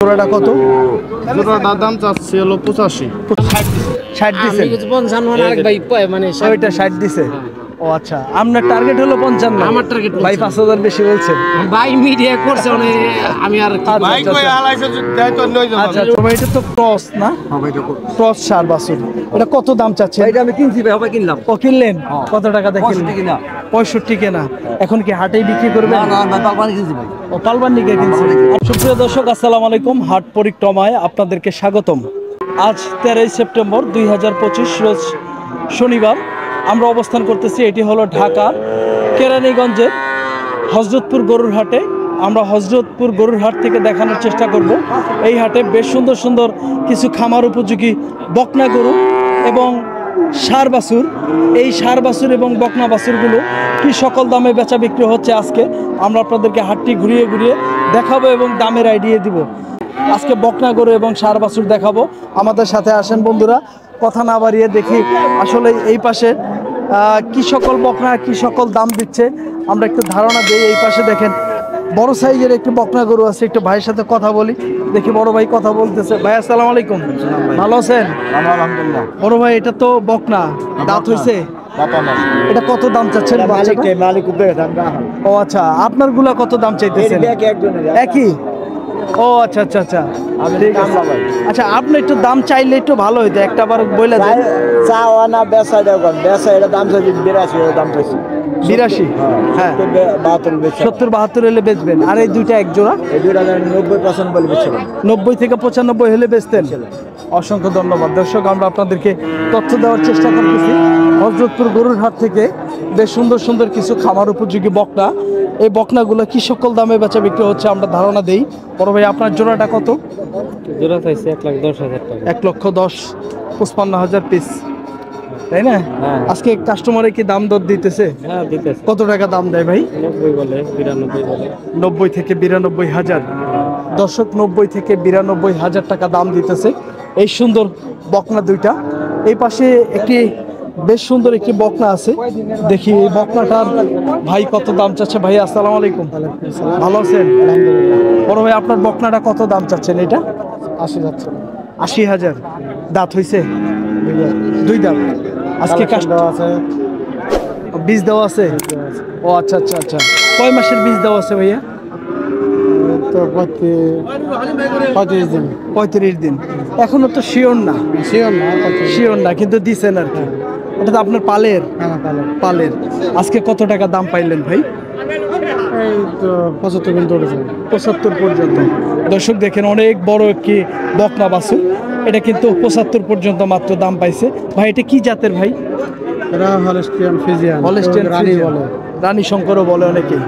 জোড়াটা কত? জোড়াটার দাম চাচ্ছি হলো 85। 60 দিছে। আমি কিছু 55 আরেক ভাই মানে ওইটা 60 দিছে। ও আচ্ছা, আপনার টার্গেট হলো 55। আমার টার্গেট ভাই 5000 বেশি বলছে। ভাই মিডিয়া করছে মানে আমি আর কি ভাই কই আলাইছে তাই তো লই যাও। আচ্ছা ভাই, এটা তো ক্রস না? হ্যাঁ ভাই দেখো। ক্রস সার বাছুর। এটা কত দাম চাচ্ছে? এটা আমি কিনছি ভাই, হবে কিনলাম। ও কিনলেন? কত টাকা দিয়ে 65 কিনলেন? কিনা। 65 কেনা। এখন কি হাটেই বিক্রি করবেন? না না, পালবানি কিনছি ভাই। ও পালবান নিকে কিনছেন। সুপ্রিয় দর্শক, আসসালামু আলাইকুম। হাট পরিক্রমায় আপনাদেরকে স্বাগতম। আজ 13 সেপ্টেম্বর 2025 রোজ শনিবার। আমরা অবস্থান করতেছি, এটি হলো ঢাকা কেরানীগঞ্জের হযরতপুর গরুর হাটে। আমরা হযরতপুর গরুর হাট থেকে দেখানোর চেষ্টা করব এই হাটে বেশ সুন্দর সুন্দর কিছু খামার উপযোগী বকনা গরু এবং ষাঁড় বাছুর। এই ষাঁড় বাছুর এবং বকনা বাছুরগুলো কি সকল দামে বেচা বিক্রি হচ্ছে আজকে আমরা আপনাদেরকে হাটটি ঘুরিয়ে ঘুরিয়ে দেখাবো এবং দামের আইডিয়া দিব। আজকে বকনা গরু এবং ষাঁড় বাছুর দেখাবো। আমাদের সাথে আসেন বন্ধুরা, কথা না বাড়িয়ে দেখি আসলে এই পাশে কি সকল বকনা কি সকল দাম দিচ্ছে আমরা একটু ধারণা দিই। এই পাশে দেখেন বড় সাইজের একটি বকনা গরু আছে, একটু ভাইয়ের সাথে কথা বলি, দেখি বড় ভাই কথা বলতেছে। ভাই আসসালামু আলাইকুম, ভালো আছেন? আলহামদুলিল্লাহ। বড় ভাই, এটা তো বকনা, দাঁত হইছে, এটা কত দাম চাচ্ছেন? মালিক উপরে দাম না। ও আচ্ছা, আপনার গুলা কত দাম চাইতেছেন? একই? ও আচ্ছা আচ্ছা আচ্ছা, ঠিক আছে। আচ্ছা, আপনি একটু দাম চাইলে একটু ভালো হইতো, একটা বার বইলা দেন। চাওয়া না বেচা দেখুন, বেচা এটা দাম চাইছি 82, এর দাম চাইছি 82। হ্যাঁ, 72 বেচা। 70-72 হলে বেচবেন। আর এই দুইটা এক জোড়া এই দুইটা 90% বলে বেচছিলাম। 90 থেকে 95 হলে বেচতেন। অসংখ্য ধন্যবাদ। দর্শক, আমরা আপনাদেরকে তথ্য দেওয়ার চেষ্টা করতেছি হযরতপুর গরুর হাট থেকে বেশ সুন্দর সুন্দর কিছু খামার উপযোগী বকনা। এই বকনাগুলো কি সকল দামে বেচা বিক্রি হচ্ছে আমরা ধারণা দেই। বড় ভাই, আপনার জোড়াটা কত? জোড়া চাইছে 1,10,000 টাকা। 1,10,55,000 পিস, তাই না? আজকে কাস্টমারে কি দাম দর দিতেছে? হ্যাঁ দিতেছে। কত টাকা দাম দেয় ভাই? 90 বলে 92 বলে। 90 থেকে 92,000। দর্শক, 90 থেকে 92,000 টাকা দাম দিতেছে এই সুন্দর বকনা দুইটা। এই পাশে একটি বেশ সুন্দর একটি বকনা আছে, দেখি এই বকনাটার ভাই কত দাম চাচ্ছে। ভাই আসসালামু আলাইকুম, ভালো আছেন? বড় ভাই, আপনার বকনাটা কত দাম চাচ্ছেন? এটা 80 যাচ্ছে। 80,000। দাঁত হইছে? দুই দাঁত। আজকে আছে, বীজ দেওয়া আছে? ও আচ্ছা আচ্ছা আচ্ছা, কয় মাসের বীজ দেওয়া আছে ভাইয়া? তো 35 দিন। 35 দিন। এখনো তো শিওর না, শিওর না, কিন্তু দিছেন আর কি। এটা তো আপনার পালের? পালের। আজকে কত টাকা দাম পাইলেন ভাই? এই তো 75 দিন ধরেছে। 75 পর্যন্ত। দর্শক দেখেন, অনেক বড় একটি বকনা বাছুর। এটা কিন্তু 75 পর্যন্ত মাত্র দাম পাইছে। ভাই, এটা কি জাতের ভাই? এরা হলস্টিয়ান ফ্রিজিয়ান। হলস্টিয়ান রানী বলে। রানী শঙ্করও বলে অনেকেই।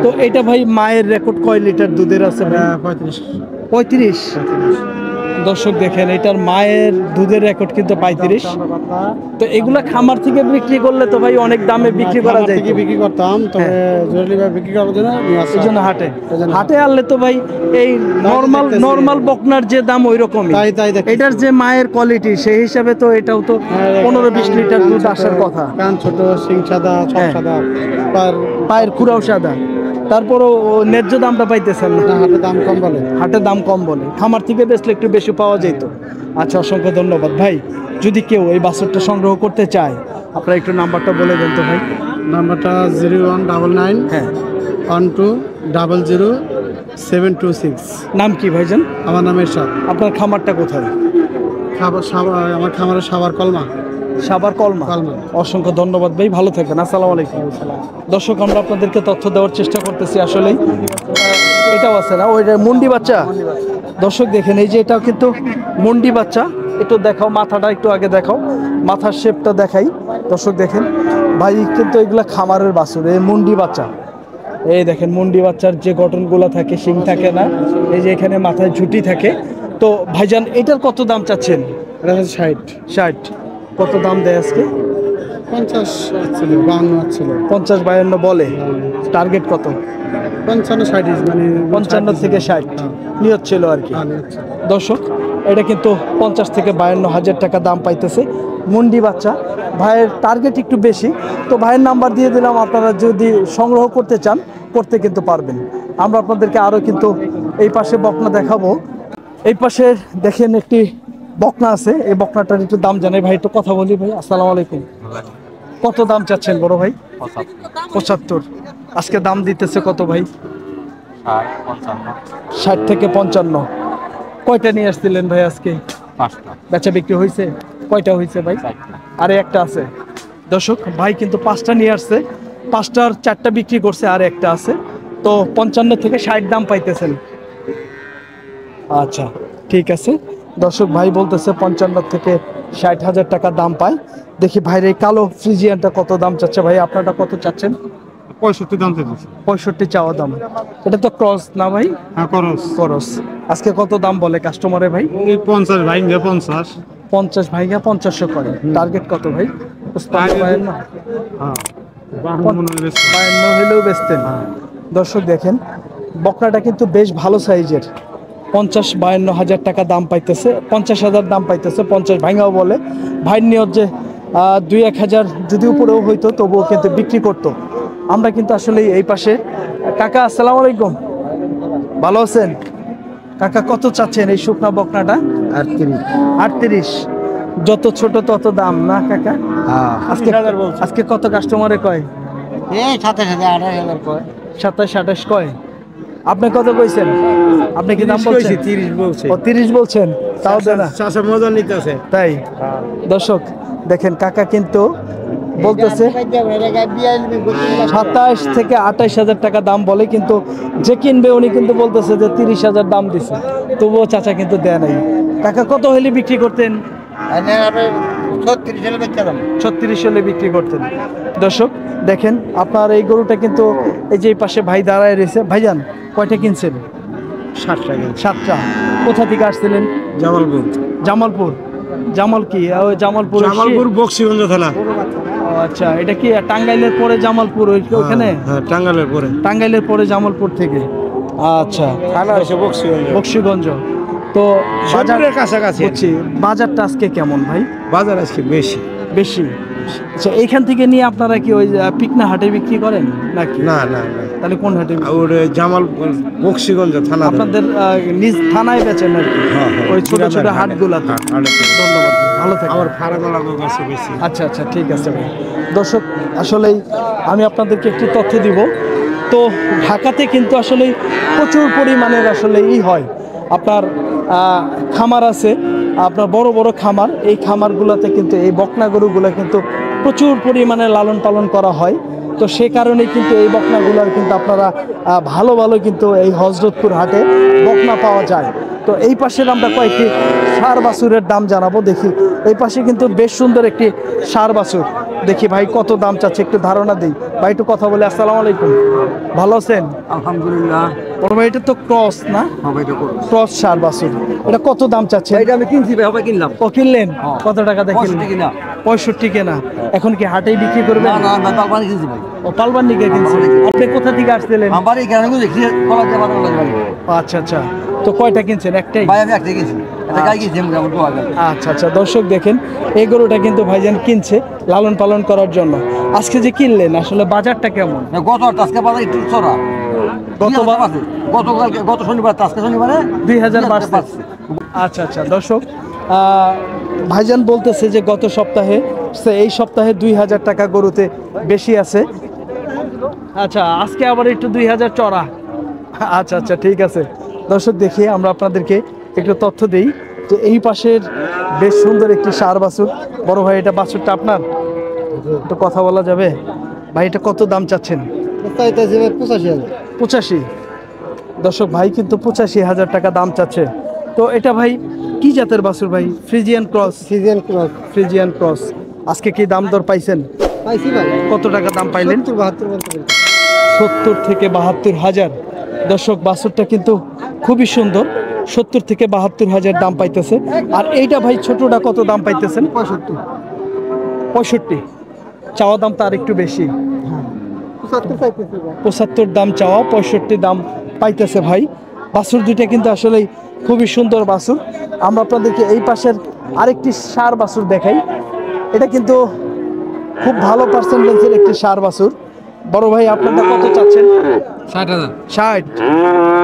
তো এটা ভাই মায়ের রেকর্ড কয় লিটার দুধের আছে ভাই? 35। দর্শক দেখেন, এটার মায়ের দুধের রেকর্ড কিন্তু 35। তো এগুলা খামার থেকে বিক্রি করলে তো ভাই অনেক দামে বিক্রি করা যায়। বিক্রি করতাম, তবে জরুরি ভাবে বিক্রি করার জন্য এই জন্য হাটে আনলে তো ভাই এই নর্মাল বকনার যে দাম ওই রকমই। এটার যে মায়ের কোয়ালিটি সেই হিসাবে তো এটাও তো 15-20 লিটার দুধ আসার কথা। কান ছোট, সিং সাদা, চোখ সাদা, পায়ের খুরাও সাদা, তারপরও ন্যায্য দামটা পাইতেছেন না। হাটে দাম কম বলে। হাটে দাম কম বলে, খামার থেকে বেচলে একটু বেশি পাওয়া যেত। আচ্ছা, অসংখ্য ধন্যবাদ ভাই। যদি কেউ এই বাছুরটা সংগ্রহ করতে চায়, আপনারা একটু নাম্বারটা বলে দেন তো ভাই। নাম্বারটা 0199 হ্যাঁ 12000726। নাম কি ভাইজান? আমার নাম এরশাদ। আপনার খামারটা কোথায়? আমার খামারের সাভার কলমা। সাভার কলমা। অসংখ্য ধন্যবাদ ভাই, ভালো থাকবেন। আসসালামু আলাইকুম। দর্শক, আমরা আপনাদেরকে তথ্য দেওয়ার চেষ্টা করতেছি। আসলেই এটাও আছে না, ওই মুন্ডি বাচ্চা। দর্শক দেখেন, এই যে এটাও কিন্তু মুন্ডি বাচ্চা। একটু দেখাও মাথাটা, একটু আগে দেখাও মাথার শেপটা দেখাই। দর্শক দেখেন ভাই, কিন্তু এগুলা খামারের বাছুর, এই মুন্ডি বাচ্চা। এই দেখেন মুন্ডি বাচ্চার যে গঠনগুলো থাকে, শিং থাকে না, এই যে এখানে মাথায় ঝুঁটি থাকে। তো ভাইজান, এটার কত দাম চাচ্ছেন? 60। কত দাম দেয় আজকে? 50 ছিল, 52 ছিল। 50-52 বলে। টার্গেট কত? 55-60, মানে 55 থেকে 60 নিয়ত ছিল আর কি। দর্শক, এটা কিন্তু 50 থেকে 52,000 টাকা দাম পাইতেছে মুন্ডি বাচ্চা। ভাইয়ের টার্গেট একটু বেশি, তো ভাইয়ের নাম্বার দিয়ে দিলাম, আপনারা যদি সংগ্রহ করতে চান করতে কিন্তু পারবেন। আমরা আপনাদেরকে আরও কিন্তু এই পাশে বকনা দেখাবো। এই পাশে দেখেন একটি বকনা আছে, এই বকনাটার একটু দাম জানাই ভাই, একটু কথা বলি ভাই। আসসালামু আলাইকুম। কত দাম চাচ্ছেন বড় ভাই? 75। আজকে দাম দিতেছে কত ভাই? 60 থেকে 55। কয়টা নিয়ে আসছিলেন ভাই আজকে? 5টা। বেচা বিক্রি হয়েছে? কয়টা হয়েছে ভাই? আরে একটা আছে। দর্শক ভাই কিন্তু 5টা নিয়ে আসছে, 5টার 4টা বিক্রি করছে, আর একটা আছে। তো 55 থেকে 60 দাম পাইতেছেন। আচ্ছা ঠিক আছে। দর্শক ভাই বলতেছে 55 থেকে 60,000 টাকা দাম পায়। দেখি ভাইয়ের এই কালো ফ্রিজিয়ানটা কত দাম চাচ্ছে ভাই? আপনারটা কত চাচ্ছেন? 65 দাম চাইতেছি। 65 চাওয়া দাম। এটা তো ক্রস না ভাই? হ্যাঁ খরচ। ক্রস। আজকে কত দাম বলে কাস্টমারে ভাই? এই 50 ভাই 50। 50 ভাইয়া 500 করে। টার্গেট কত ভাই? 52 হ্যাঁ 52 হলেও বেচতেন। দর্শক দেখেন বকনাটা কিন্তু বেশ ভালো সাইজের। 50-52 হাজার টাকা দাম পাইতেছে, 50,000 দাম পাইতেছে। 50 ভাঙাও বলে। ভাই নিয়ত যে 2-1 হাজার যদি উপরেও হইতো তবুও কিন্তু বিক্রি করতো। আমরা কিন্তু আসলে এই পাশে কাকা আসসালামু আলাইকুম, ভালো আছেন কাকা? কত চাচ্ছেন এই শুকনা বকনাটা? 38। যত ছোট তত দাম না কাকা? আজকে আজকে কত কাস্টমারে কয়? এই 27,000 কয়। 27-28 কয়। আপনি কত কইছেন? আপনি কি দাম বলছেন? 30 বলছে। ও 30 বলছেন, তাও দেয় না চাষা মজা নিতেছে। তাই? দর্শক দেখেন কাকা কিন্তু বলতেছে 27 থেকে 28,000 টাকা দাম বলে, কিন্তু যে কিনবে উনি কিন্তু বলতেছে যে 30,000 দাম দিছে, তবুও চাচা কিন্তু দেয় নাই। কাকা কত হলে বিক্রি করতেন? 36 হলে বিক্রি করতেন। দর্শক দেখেন আপনার এই গরুটা কিন্তু এই যে এই পাশে ভাই দাঁড়ায় রয়েছে। ভাইজান কয়টা কিনছেন? 7টা। কোথা থেকে আসছিলেন? জামালপুর। জামালপুর। জামাল কি ওই জামালপুর? বক্সিগঞ্জ থানা। ও আচ্ছা, এটা কি টাঙ্গাইলের পরে জামালপুর ওইখানে? হ্যাঁ টাঙ্গাইলের পরে। টাঙ্গাইলের পরে জামালপুর থেকে। আচ্ছা থানা আছে বক্সিগঞ্জ। বক্সিগঞ্জ। তো বাজারের কাছাকাছি। বুঝছি। বাজারটা আজকে কেমন ভাই? বাজার আজকে বেশি। বেশি। আচ্ছা এইখান থেকে নিয়ে আপনারা কি ওই পিকনা হাটে বিক্রি করেন নাকি? না না না, তাহলে কোন হাটে? ওর জামালপুর বক্সিগঞ্জ থানা। আপনাদের নিজ থানায় বেচেন আর কি? হ্যাঁ, হ্যাঁ। ওই ছোট ছোট হাটগুলাতে। ধন্যবাদ, ভালো থাকবেন। আমার ফারাগলা লোক আছে বেশি। আচ্ছা আচ্ছা ঠিক আছে ভাই। দর্শক আসলেই আমি আপনাদেরকে একটু তথ্য দিব। তো ঢাকাতে কিন্তু আসলে প্রচুর পরিমাণের আসলে হয় আপনার খামার আছে, আপনার বড় বড় খামার। এই খামারগুলোতে কিন্তু এই বকনা গরুগুলো কিন্তু প্রচুর পরিমাণে লালন পালন করা হয়। তো সে কারণে কিন্তু এই বকনাগুলোর কিন্তু আপনারা ভালো ভালো কিন্তু এই হযরতপুর হাটে বকনা পাওয়া যায়। তো এই পাশের আমরা কয়েকটি ষাঁড় বাছুরের দাম জানাবো। দেখি এই পাশে কিন্তু বেশ সুন্দর একটি ষাঁড় বাছুর। দেখি ভাই কত দাম চাচ্ছে একটু ধারণা দিই। ভাই একটু কথা বলে। আসসালামু আলাইকুম, ভালো আছেন? আলহামদুলিল্লাহ। বড় ভাই এটা তো ক্রস না? ক্রস ষাঁড় বাছুর। এটা কত দাম চাচ্ছে? এটা আমি কিনছি ভাই, হবে কিনলাম। ও কিনলেন? কত টাকা দিয়ে 65 কিনা। 65 কেনা। এখন কি হাটেই বিক্রি করবেন? না না না, পালবানি কিনছি ভাই। ও পালবান নিকে কিনছেন। আপনি কোথা থেকে আসছিলেন? আমার বাড়ি কেন দেখছি কলা দিয়ে বানানো লাগে ভাই। আচ্ছা আচ্ছা। তো কয়টা কিনছেন? একটাই? ভাই আমি একটা কিনছি, এটা গাই কিনছি আমি আমার দোয়া গাই। আচ্ছা আচ্ছা। দর্শক দেখেন এই গরুটা কিন্তু ভাইজান কিনছে লালন পালন করার জন্য। আজকে যে কিনলেন আসলে বাজারটা কেমন? গত আজকে বাজার একটু চড়া। গত শনিবার আজকে শনিবারে 2000 বাড়ছে। আচ্ছা আচ্ছা। দর্শক ভাইজান বলতেছে যে গত সপ্তাহে এই সপ্তাহে 2000 টাকা গরুতে বেশি আছে। আচ্ছা আজকে আবার একটু 2000 চড়া। আচ্ছা আচ্ছা ঠিক আছে। দর্শক দেখি আমরা আপনাদেরকে একটু তথ্য দিই যে এই পাশের বেশ সুন্দর একটি ষাঁড় বাছুর। বড় ভাই এটা বাছুরটা আপনার? একটু কথা বলা যাবে? ভাই এটা কত দাম চাচ্ছেন? 85। দর্শক ভাই কিন্তু 85,000 টাকা দাম চাচ্ছে। তো এটা ভাই কি জাতের বাছুর ভাই? Friesian cross? Friesian cross. আজকে কি দাম দর পাইছেন? পাইছি ভাই। কত টাকা দাম পাইলেন? 70 থেকে 72,000। দর্শক বাছুরটা কিন্তু খুবই সুন্দর। 70 থেকে 72,000 দাম পাইতেছে। আর এইটা ভাই ছোটটা কত দাম পাইতেছেন? 65। চাওয়া দাম তো আর একটু বেশি। 75 দাম চাওয়া, 65 দাম পাইতেছে ভাই। বাছুর দুইটা কিন্তু আসলেই খুবই সুন্দর বাছুর। আমরা আপনাদেরকে এই পাশের আরেকটি ষাঁড় বাছুর দেখাই। এটা কিন্তু খুব ভালো পার্সেন্টেজের একটি ষাঁড় বাছুর। বড় ভাই আপনারটা কত চাচ্ছেন? 60,000। 60।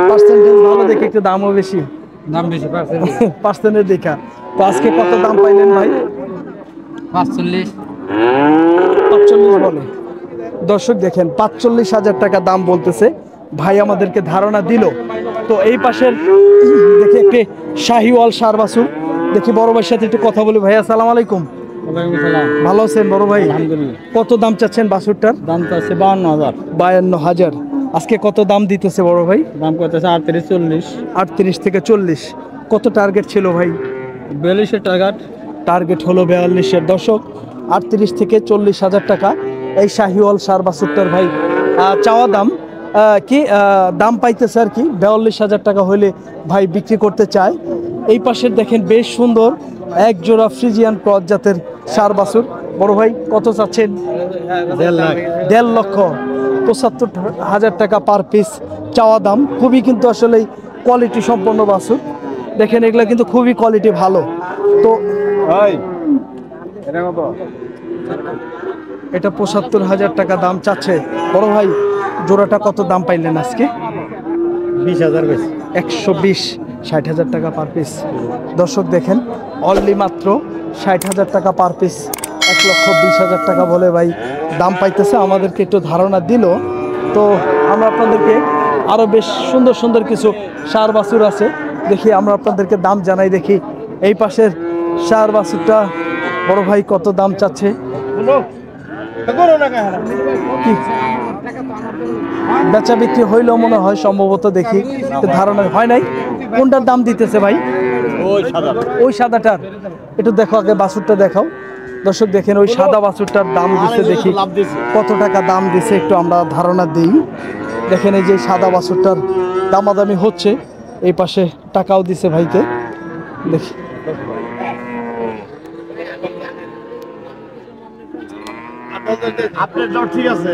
পার্সেন্টেজ ভালো দেখে একটু দামও বেশি। দাম বেশি পার্সেন্টের দেখা। তো আজকে কত দাম পাইলেন ভাই? 45 45 বলে। দর্শক দেখেন 45,000 টাকা দাম বলতেছে ভাই, আমাদেরকে ধারণা দিল। তো এই পাশের দেখি একটি শাহিওয়াল সার বাছুর, দেখি বড় ভাইয়ের সাথে একটু কথা বলি। ভাই আসসালামু আলাইকুম, ভালো আছেন বড় ভাই? কত দাম চাচ্ছেন বাছুরটার? দাম তো আছে 52,000। 52,000। আজকে কত দাম দিতেছে বড় ভাই? দাম করতেছে 38-40। 38 থেকে 40। কত টার্গেট ছিল ভাই? 42 টার্গেট। টার্গেট হলো 42-এর। দর্শক 38 থেকে 40,000 টাকা এই শাহিওয়াল সার বাছুরটার ভাই চাওয়া দাম। দাম পাইতেছে আর কি 42,000 টাকা হলে ভাই বিক্রি করতে চায়। এই পাশের দেখেন বেশ সুন্দর এক জোড়া ফ্রিজিয়ান ক্রস জাতের সার বাছুর। বড় ভাই কত চাচ্ছেন? 1.5 লক্ষ। 75,000 টাকা পার পিস চাওয়া দাম। খুবই কিন্তু আসলে কোয়ালিটি সম্পন্ন বাছুর, দেখেন এগুলা কিন্তু খুবই কোয়ালিটি ভালো। তো এটা 75,000 টাকা দাম চাচ্ছে। বড় ভাই জোড়াটা কত দাম পাইলেন আজকে? 20,000 বেশি। 120, 60,000 টাকা পার পিস। দর্শক দেখেন অনলি মাত্র 60,000 টাকা পার পিস, 1,20,000 টাকা বলে ভাই দাম পাইতেছে। আমাদেরকে একটু ধারণা দিল। তো আমরা আপনাদেরকে আরও বেশ সুন্দর সুন্দর কিছু সার বাছুর আছে, দেখি আমরা আপনাদেরকে দাম জানাই। দেখি এই পাশের সার বাছুরটা বড় ভাই কত দাম চাচ্ছে? কি বেচা বিক্রি হইলেও মনে হয় সম্ভবত, দেখি তো ধারণা হয় নাই। কোনটার দাম দিতেছে ভাই? ওই সাদাটার একটু দেখো, আগে বাছুরটা দেখাও। দর্শক দেখেন ওই সাদা বাছুরটার দাম দিচ্ছে, দেখি কত টাকা দাম দিছে একটু আমরা ধারণা দিই। দেখেন এই যে সাদা বাছুরটার দামাদামি হচ্ছে, এই পাশে টাকাও দিছে ভাইকে, দেখি। আপনার দর ঠিক আছে।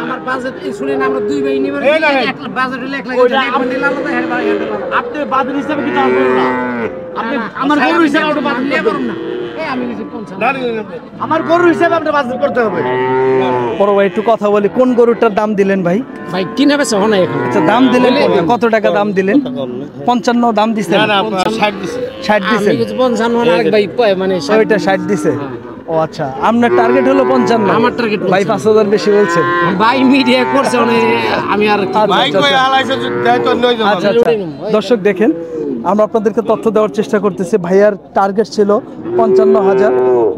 আমার বাজেট শুনেন, আমরা দুই ভাই নিব। বাজেট হলে 1 লাখ। আপনি বাজার হিসাবে কি দাম করবেন না? আপনি আমার গরু হিসাবে আপনি বাজার করবেন না। আমি কিছু 55। আমার গরু হিসাবে আপনি বাজার করতে হবে। বড় ভাই একটু কথা বলি, কোন গরুটার দাম দিলেন ভাই? ভাই কিনা বেচা হয় না এখন। আচ্ছা দাম দিলেন কোনটা? কত টাকা দাম দিলেন? 55 দাম দিছেন? না না, আপনার 60 দিছে। 60 আমি দিছেন? কিছু 55 আরেক ভাই মানে ওইটা 60 দিছে। ও আচ্ছা, আপনার টার্গেট হলো 55। আমার টার্গেট ভাই 5,000 বেশি বলছে। ভাই মিডিয়া করছে আমি আর কি ভাই কই আলাইছে দেয় তো লই যাবেন। আচ্ছা আচ্ছা, দর্শক দেখেন আমরা আপনাদেরকে তথ্য দেওয়ার চেষ্টা করতেছি। ভাইয়ার টার্গেট ছিল 55,000,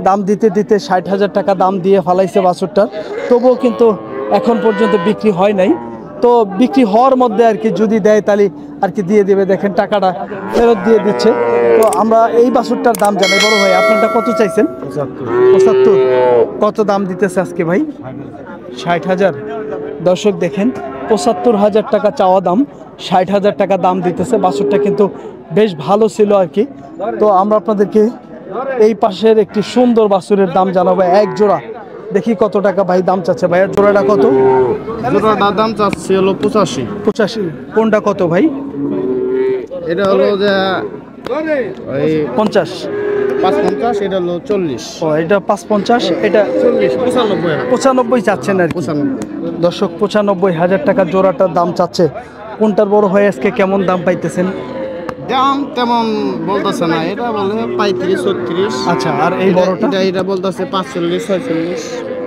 দাম দিতে দিতে 60,000 টাকা দাম দিয়ে ফালাইছে বাছুরটার। তবুও কিন্তু এখন পর্যন্ত বিক্রি হয় নাই। তো বিক্রি হওয়ার মধ্যে আর কি যদি দেয় তাহলে আর কি দিয়ে দেবে। দেখেন টাকাটা ফেরত দিয়ে দিচ্ছে। তো আমরা এই বাছুরটার দাম জানাই। বড় ভাই আপনারটা কত চাইছেন? 75। কত দাম দিতেছে আজকে ভাই? 60,000। দর্শক দেখেন 75,000 টাকা চাওয়া দাম, 60,000 টাকা দাম দিতেছে। বাছুরটা কিন্তু বেশ ভালো ছিল আর কি। তো আমরা আপনাদেরকে এই পাশের একটি সুন্দর বাছুরের দাম জানাবো, এক জোড়া। দেখি কত টাকা ভাই দাম চাচ্ছে। ভাইয়ের জোড়াটা কত? জোড়াটার দাম চাচ্ছি হলো 85। 85। কোনটা কত ভাই? এটা হলো যে ওই 50। 550, এটা হলো 40। ও এটা 550, এটা 40 95। 95 চাচ্ছেন আর কি। 95। দর্শক 95,000 টাকা জোড়াটার দাম চাচ্ছে। কোনটার বড় হয় আজকে কেমন দাম পাইতেছেন? দাম তেমন বলতেছে না, এটা বলে 35 36। আচ্ছা, আর এই বড়টা? এটা বলতেছে 45 46।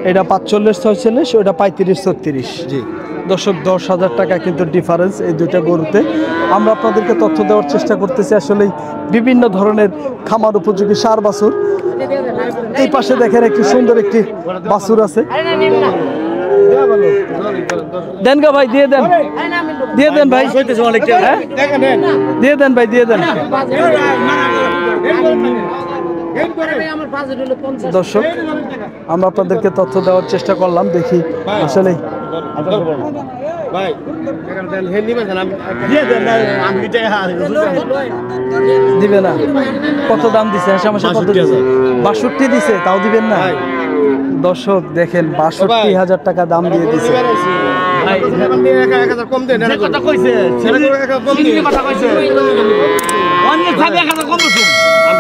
এটা 45 46, ওটা 35 36। জি। দর্শক 10,000 টাকা কিন্তু ডিফারেন্স এই দুইটা গরুতে। আমরা আপনাদেরকে তথ্য দেওয়ার চেষ্টা করতেছি আসলে বিভিন্ন ধরনের খামার উপযোগী সার বাছুর। এই পাশে দেখেন একটি সুন্দর একটি বাছুর আছে। দেন গা ভাই, দিয়ে দেন, দিয়ে দেন ভাই। হ্যাঁ? দিয়ে দেন ভাই, দিয়ে দেন। দর্শক আমরা আপনাদেরকে তথ্য দেওয়ার চেষ্টা করলাম, দেখি আসলে দিবে না। কত দাম দিছে? কত দিছে? 62 দিছে, তাও দিবেন না? দর্শক দেখেন 62,000 টাকা দাম দিয়ে দিছে। কথা কইছে ছেলে কথা কম দিয়ে কথা কইছে। অন্য খাবে কথা কম দিছে।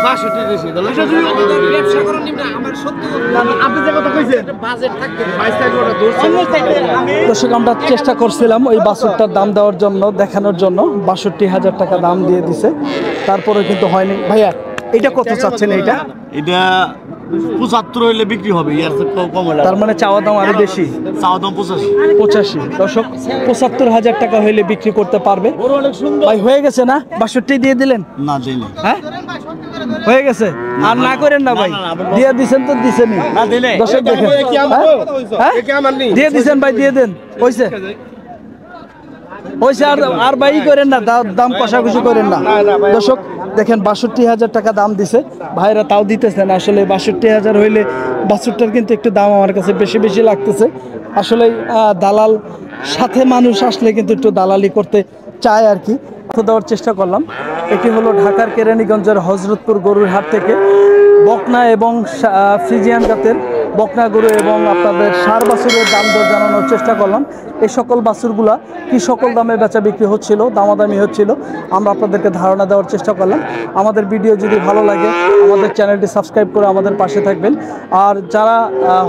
62 বেশি তাহলে এটা যদি ব্যবসা করেন নিম্ন আমার সত্য আপনি যে কথা কইছেন বাজেট থাকতে 22 টাকা ওটা ধরছে দর্শক আমরা চেষ্টা করছিলাম ওই বাছুরটার দাম দেওয়ার জন্য, দেখানোর জন্য। 62,000 টাকা দাম দিয়ে দিছে, তারপরে কিন্তু হয়নি। ভাইয়া এটা কত চাচ্ছেন? এটা এটা 75 হইলে বিক্রি হবে, এর থেকে কম হলে তার মানে চাওয়া দাম আরো বেশি, চাওয়া দাম 85। 85। দর্শক 75,000 টাকা হইলে বিক্রি করতে পারবে। ভাই হয়ে গেছে না? 62 দিয়ে দিলেন? না দেই না। হ্যাঁ হয়ে গেছে, আর না করেন না ভাই, দিয়ে দিছেন তো দিছেনই। না দিলে দর্শক দেখেন, হ্যাঁ? দিয়ে দিছেন ভাই, দিয়ে দেন। হইছে হইছে, আর ভাই করেন না, দাম কষাকষি করেন না। দর্শক দেখেন 62,000 টাকা দাম দিছে ভাইরা, তাও দিতেছেন। আসলে 62,000 হইলে বাছুরটার কিন্তু একটু দাম আমার কাছে বেশি বেশি লাগতেছে। আসলে দালাল সাথে মানুষ আসলে কিন্তু একটু দালালি করতে চায় আর কি। দেওয়ার চেষ্টা করলাম। এটি হলো ঢাকার কেরানীগঞ্জের হজরতপুর গরুর হাট থেকে বকনা এবং ফ্রিজিয়ান জাতের বকনা গরু এবং আপনাদের ষাঁড় বাছুরের দাম দর জানানোর চেষ্টা করলাম। এই সকল বাছুরগুলা কি সকল দামে বেচা বিক্রি হচ্ছিল, দামাদামি হচ্ছিল, আমরা আপনাদেরকে ধারণা দেওয়ার চেষ্টা করলাম। আমাদের ভিডিও যদি ভালো লাগে আমাদের চ্যানেলটি সাবস্ক্রাইব করে আমাদের পাশে থাকবেন। আর যারা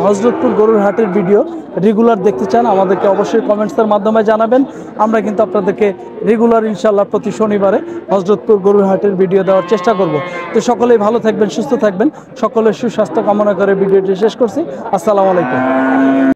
হজরতপুর গরুর হাটের ভিডিও রেগুলার দেখতে চান আমাদেরকে অবশ্যই কমেন্টসের মাধ্যমে জানাবেন। আমরা কিন্তু আপনাদেরকে রেগুলার ইনশাল্লাহ প্রতি শনিবারে হজরতপুর গরুর হাটের ভিডিও দেওয়ার চেষ্টা করব। তো সকলেই ভালো থাকবেন, সুস্থ থাকবেন, সকলের সুস্বাস্থ্য কামনা করে ভিডিওটি শেষ করছি। আসসালামু আলাইকুম।